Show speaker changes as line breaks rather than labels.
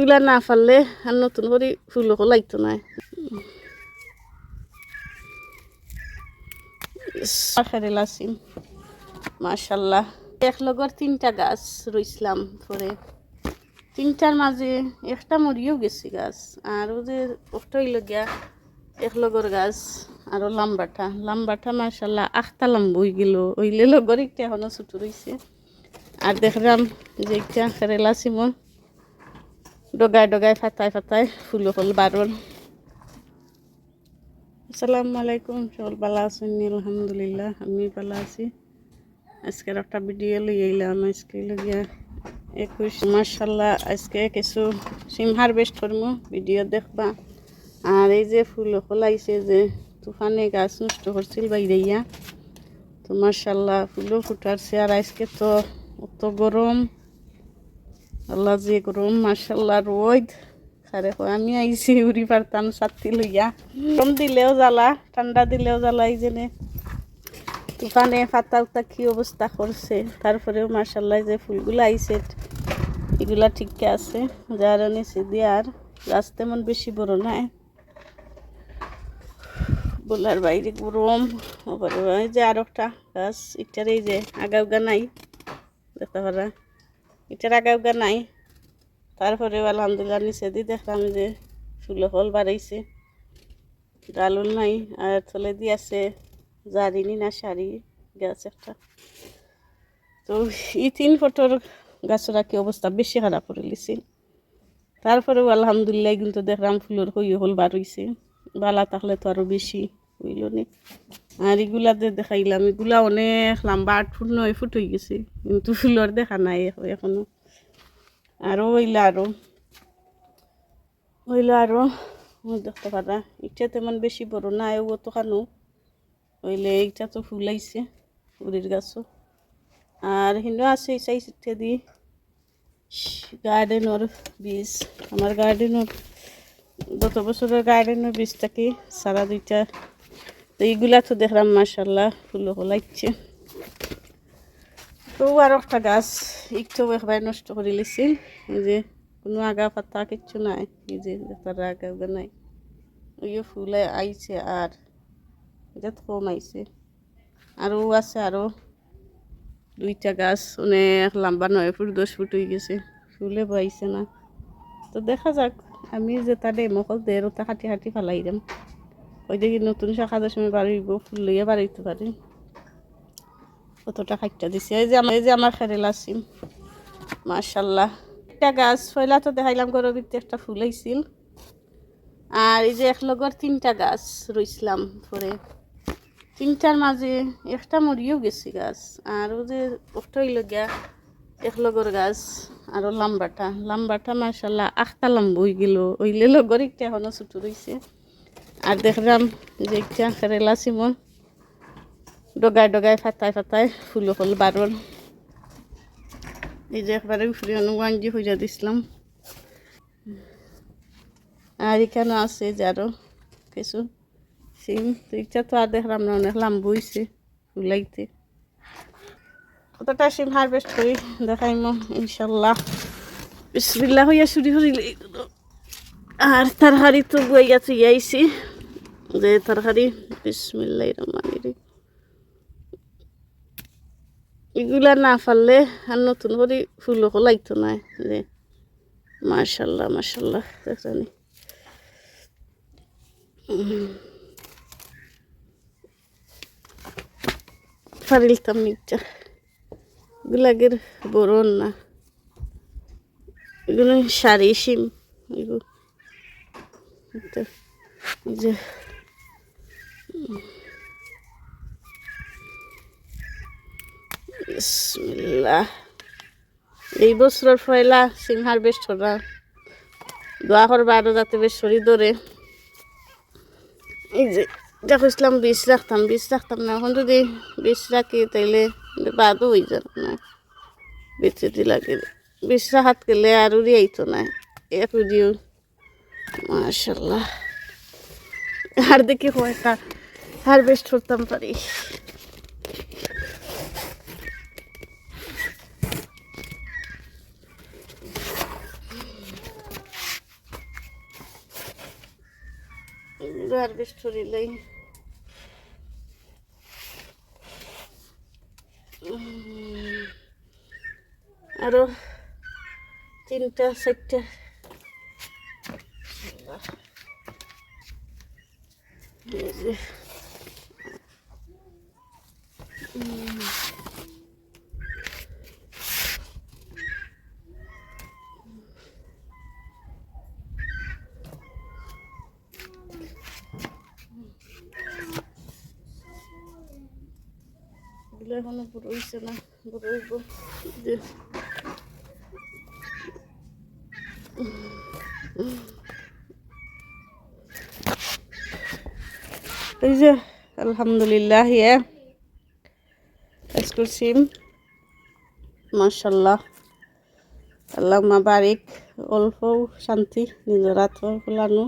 এগুলা না পারলে আর নতুন করে ফুলও লাগতো না। খেরেলাছিম মাশাল্লাহ, এক লগর 3টা গাছ রইছিলাম, পরে 3টার মাঝে একটা মরিও গেছি গাছ, আর ও যে ওটাই লগিয়া এক লগর গাছ আর লাম্বাটা মাশাল্লাহ 8টা লম্বা হয়ে গেল। ওইলে লগর একটা এখনো ছোট রয়েছে। আর দেখলাম যে একটা খেরেলাছিম ডগায় ফাতায় ফুল হল বারোর। আসসালামু আলাইকুম, সকল ভালো আছেন? আলহামদুলিল্লাহ আমি ভালো আছি। আজকের একটা ভিডিও লই এলাম। আজকে লগিয়া 21 মাশাল্লাহ, আজকে কিছু সিম হারভেস্ট করবো, ভিডিও দেখবা। আর এই যে ফুল ফলাইছে যে তুফানে গাছ নষ্ট করছিল বাইরেইয়া, তো মাশাল্লাহ ফুলও ফুটারছে। আর আজকে তো অত গরম, আল্লাহ যে গরম মাশাল্লাহ, রোদ সারে আমি আইছি উড়ি পারতাম ছাতি লইয়া। গরম দিলেও জ্বালা, ঠান্ডা দিলেও জ্বালা। এই জেনে তুফানে ফাতা উতা কি অবস্থা করছে। তারপরেও মাশাল্লাহ যে ফুলগুলো আইছে এগুলা ঠিকই আছে, যার নিচে দিয়ে আর গাছ তেমন বেশি বড় নাই, বলার বাইরে গরম। এই যে আর একটা গাছ, এটার এই যে আগা নাই, দেখতে পারা এটার আগা নাই। তারপরেও আলহামদুলিল্লাহ নিচে দিয়ে দেখলাম যে ফুল ফল বাড়াইছে, ডালুন নাই। আর থলে দিয়ে আছে জারিনি না শাড়ি গাছ একটা। তো এই 3 ফটোর গাছরা কি অবস্থা, বেশি খারাপ করে লিছিল। তারপরেও আলহামদুলিল্লাহ কিন্তু দেখলাম ফুলের হল বার হইছে। বালা থাকলে তো আরো বেশি হইল নি। আর এগুলাতে দেখাইলাম, এগুলা অনেক লম্বা 8 ফুট 9 ফুট হয়ে গেছে, কিন্তু ফুলের দেখা নাই এখনো। আরো হইলো আরো দেখতে পারা। এটা তেমন বেশি বড় না, ও তো খানো হইলে এইটা তো ফুলাইছে উড়ির গাছও। আর হিন্দু আছে এই সাইজ ইত্যাদি গার্ডেনের বীজ। আমার গার্ডেনের গত বছরের গার্ডেনের বীজটাকে সারা 2টা, তো এইগুলা তো দেখলাম মাশাল্লাহ ফুলও ফলাইছে। তো আর একটা গাছ একটু একবার নষ্ট করে লিছিল, এই যে কোনো আগা পাতা কিচ্ছু নাই, এই যে তার আগা নাই। ওই ফুলে আইছে আর এটা কম আইছে। আরও আছে আরো 2টা গাছ অনেক লম্বা 9 ফুট 10 ফুট হয়ে গেছে, ফুলে পাইছে না। তো দেখা যাক, আমি যে তাদের মকল দের ওটা হাঁটি ফেলাই দাম। ওই দেখি নতুন শাখা দশমী বাড়িব, ফুল লইয়া বাড়াইতে পারি। কতটা খাইটা দিছে। এই যে আমার খেরেলাছিম মাশাল্লাহ, একটা গাছ ফয়লা তো দেখাইলাম, গরুর ভিতরে একটা ফুল হয়েছিল। আর এই যে এক লগর 3টা গাছ রইছিলাম, পরে 3টার মাঝে একটা মরিও গেছি গাছ, আর ও যে ওটাই লগিয়া এক লগর গাছ আরো লাম্বাটা মাশাল্লাহ 8টা লম্বা হয়ে গেল। ওইলে লগর একটা এখনো ছোট রয়েছে। আর দেখলাম যে একটা খেরেলাছিম ডগায় ফাতায় ফুল হল বারোর। এই যে একবারে উফরে অনুগাঞ্জি হইয়া দিছিলাম। আর এখানে আছে যে আরো কিছু সিম, তো এটা তো আর দেখলাম না, অনেক লম্বা হয়েছে ফুলাইতে। কতটা সিম হারভেস্ট করি দেখাইমো ইনশাল্লাহ। বিসমিল্লাহ হইয়া শুরু করিলে। আর তরকারি তো বইয়া তুই আইছি, যে তরকারি বিসমিল্লাহির রহমানির রহিম। এগুলা না পারলে আর নতুন করে ফুলও লাগতো না। যে মাশাল্লাহ দেখনি পারিলতাম নিকটা। এগুলাগের বড় না, এগুলো সারি সিম। এগুলো যে বিসমিল্লাহ, এই বছরের পয়লা সিম হারভেস্ট করা, দোয়া করবা আরো যাতে বেশ শরীর ধরে। এই যে দেখছিলাম বীজ রাখতাম না, এখন যদি বীজ রাখি তাইলে বাদও হয়ে যাবে না, বেঁচে লাগে। বীজ রাখাত গেলে আর উড়ি আইতো না, এক উড়িও মাশাল্লাহ। আর দেখি কয়টা হারভেস্ট করতাম পারি। হারভেস্ট করিলাই আরো 3টা 4টা এই যে এগুলো এখনো বড় হইছে না, বড় হইব। যে এই যে আলহামদুলিল্লাহ আজকের সিম মাশাল্লাহ আল্লাহুম্মা বারিক, অল্প শান্তি নিজের হাত ফলানো